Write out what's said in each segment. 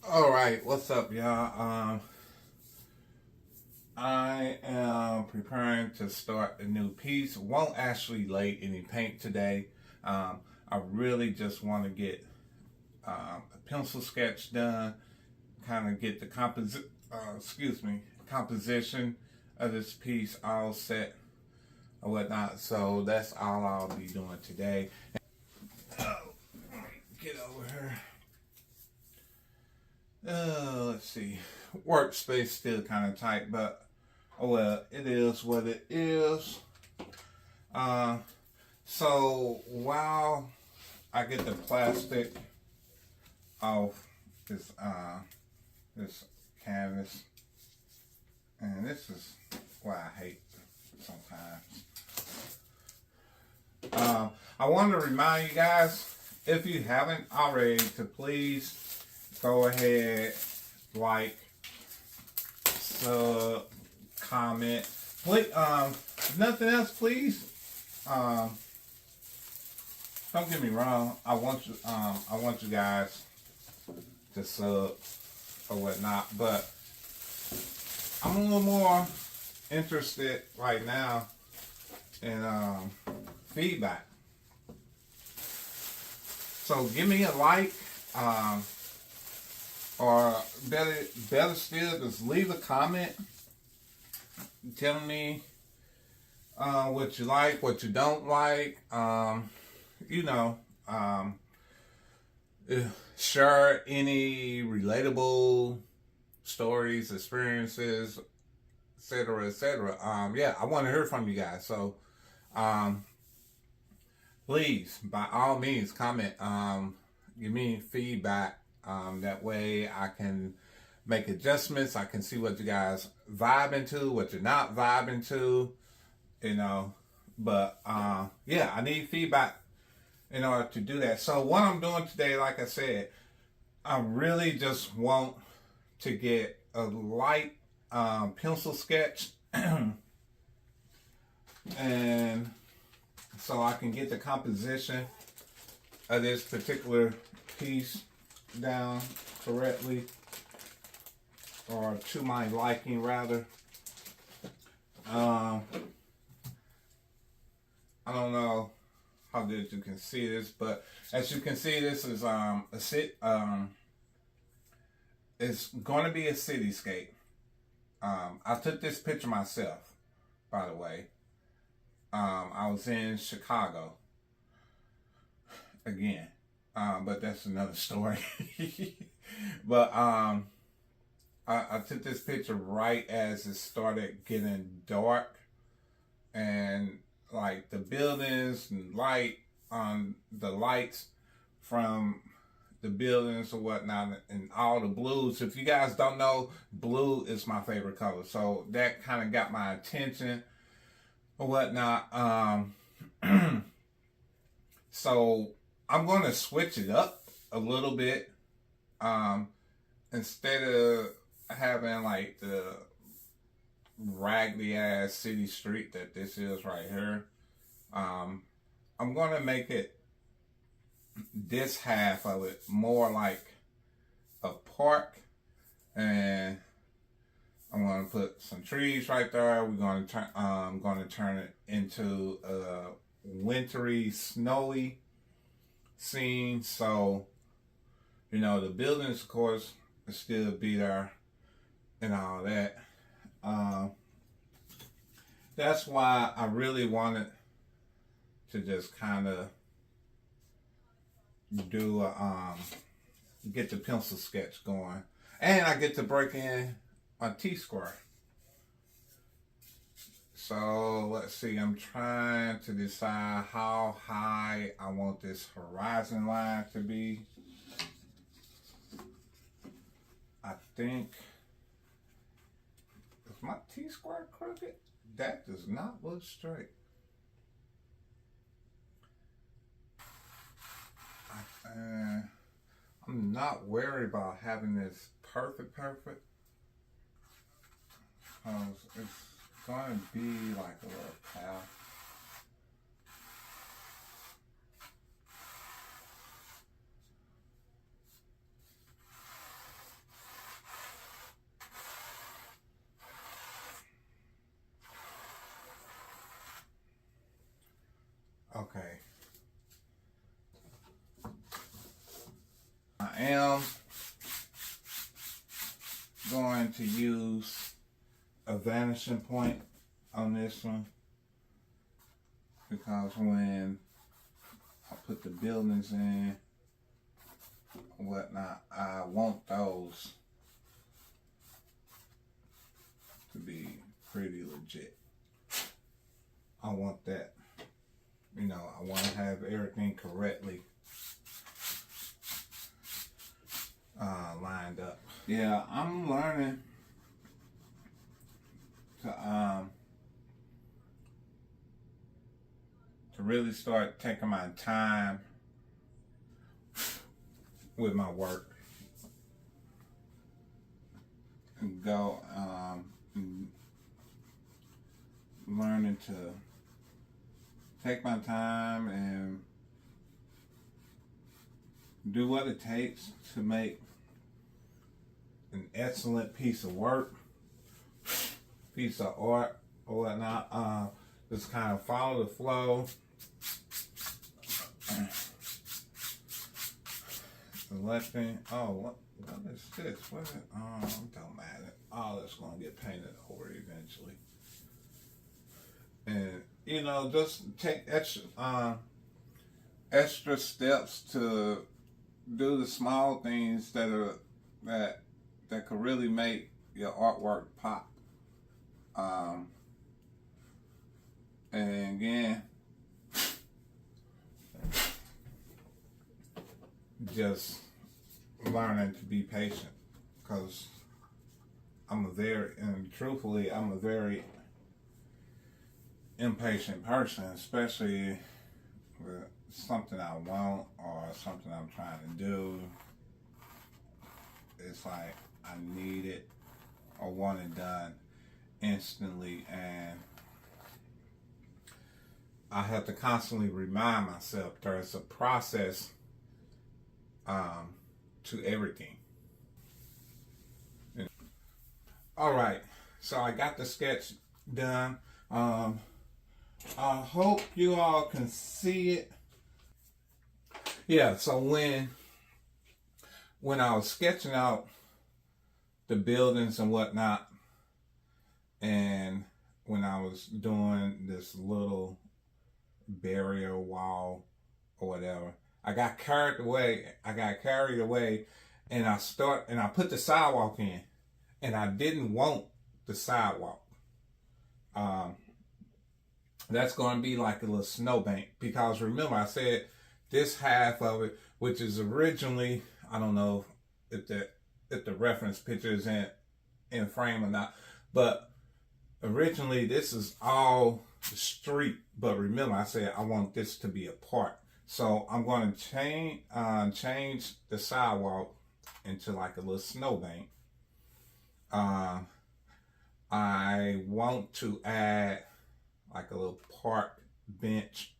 All right, what's up, y'all? I am preparing to start a new piece. Won't actually lay any paint today. I really just want to get a pencil sketch done, kind of get the composition of this piece all set or whatnot. So that's all I'll be doing today. Oh, let me get over here. Let's see. Workspace still kind of tight, but oh well, it is what it is. Uh, so while I get the plastic off this canvas, and this is what I hate sometimes. I want to remind you guys, if you haven't already, to please go ahead, like, sub, comment. Please, if nothing else, please. Don't get me wrong. I want you guys to sub or whatnot, but I'm a little more interested right now in feedback. So give me a like. Or better still, just leave a comment telling me what you like, what you don't like. You know, share any relatable stories, experiences, etc., etc. Yeah, I want to hear from you guys. So, please, by all means, comment. Give me feedback. That way I can make adjustments. I can see what you guys vibing to, what you're not vibing to, you know. But yeah, I need feedback in order to do that. So what I'm doing today, like I said, I really just want to get a light pencil sketch and so I can get the composition of this particular piece down correctly, or to my liking rather. I don't know how good you can see this, but as you can see, this is it's going to be a cityscape. I took this picture myself, by the way. I was in Chicago again. But that's another story. But I took this picture right as it started getting dark, and like the buildings and the lights from the buildings or whatnot, and all the blues. If you guys don't know, blue is my favorite color, so that kind of got my attention or whatnot. So I'm going to switch it up a little bit. Instead of having like the raggedy ass city street that this is right here, I'm going to make it, this half of it, more like a park. And I'm going to put some trees right there. We're going to turn it into a wintry, snowy scene. So, you know, the buildings, of course, will still be there and all that. That's why I really wanted to just kind of do get the pencil sketch going, and I get to break in a T-square. So let's see, I'm trying to decide how high I want this horizon line to be. I think, is my T-square crooked? That does not look straight. I'm not worried about having this perfect. It's going to be like a little path. Okay. I am going to use a vanishing point on this one because when I put the buildings in and whatnot, I want those to be pretty legit. I want that, you know, I want to have everything correctly lined up. Yeah, I'm learning to really start taking my time with my work and go learning to take my time and do what it takes to make an excellent piece of work, piece of art or whatnot. Just kind of follow the flow. Selecting. Oh, what is this? What is it? Don't matter. All that's gonna get painted over eventually. And you know, just take extra steps to do the small things that could really make your artwork pop. And again, just learning to be patient, because I'm a very impatient person, especially with something I want or something I'm trying to do. It's like I need it or want it done instantly, and I have to constantly remind myself there's a process to everything. All right, so I got the sketch done. I hope you all can see it. Yeah, so when I was sketching out the buildings and whatnot, and when I was doing this little barrier wall or whatever, I got carried away, and I put the sidewalk in, and I didn't want the sidewalk. That's going to be like a little snowbank, because remember I said this half of it, which is originally, I don't know if the reference picture is in frame or not, but originally this is all the street. But remember I said I want this to be a park. So I'm going to change the sidewalk into like a little snowbank. I want to add like a little park bench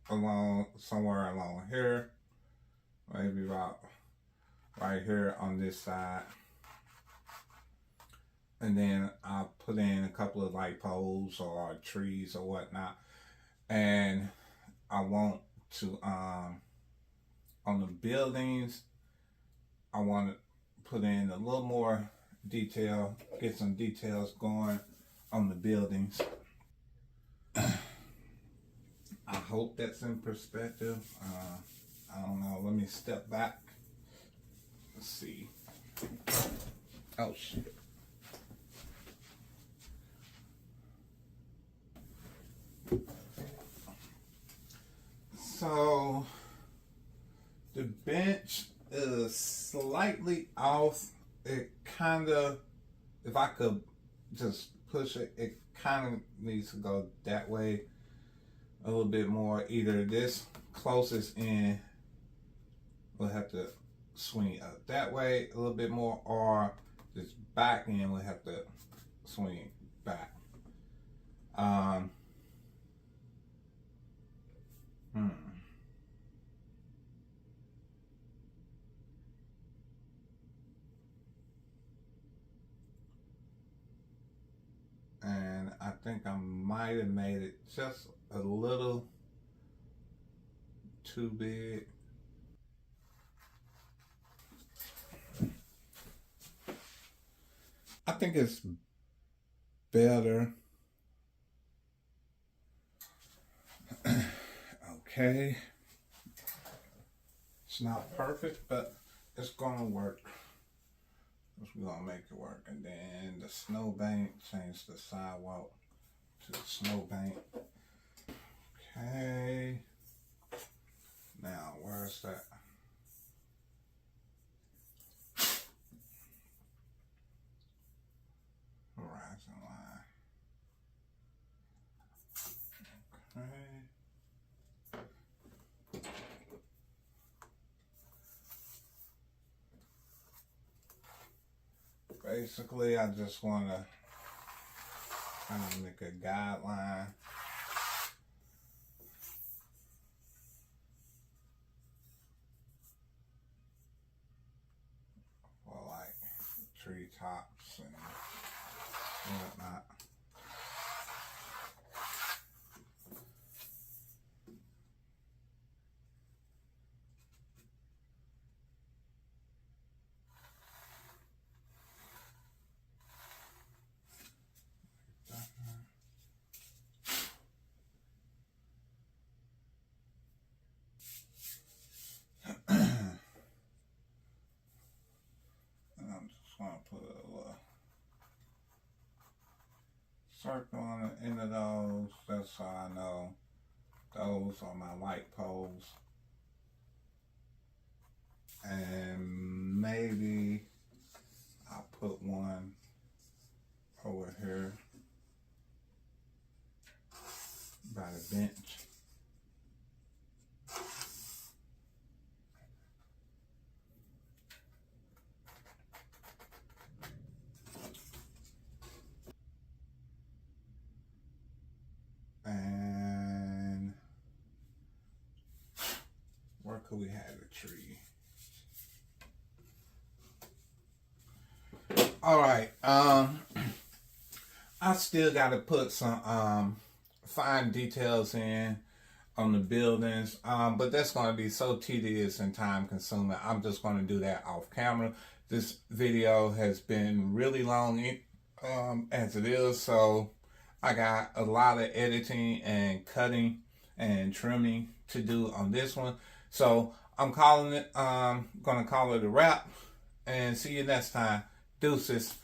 somewhere along here, maybe about right here on this side. And then I'll put in a couple of light poles or trees or whatnot. And I want to, on the buildings, I want to put in a little more detail, get some details going on the buildings. I hope that's in perspective. I don't know. Let me step back. Let's see. Oh, shit. So the bench is slightly off. It kind of, if I could just push it, it kind of needs to go that way a little bit more. Either this closest in will have to swing up that way a little bit more, or this back end will have to swing back. And I think I might have made it just a little too big. I think it's better. Okay. It's not perfect, but it's gonna work. We're gonna make it work. And then the snowbank, change the sidewalk to the snowbank. Okay. Now, where's that? Horizon line. Okay. Basically, I just want to kind of make a guideline. For like treetops and whatnot. Want to put a little circle on the end of those. That's how I know those are my light poles. And maybe I'll put one over here by the bench. And where could we have a tree? All right. I still got to put some fine details in on the buildings, but that's going to be so tedious and time consuming. I'm just going to do that off camera. This video has been really long as it is, so I got a lot of editing and cutting and trimming to do on this one. So I'm calling it, gonna call it a wrap, and see you next time. Deuces.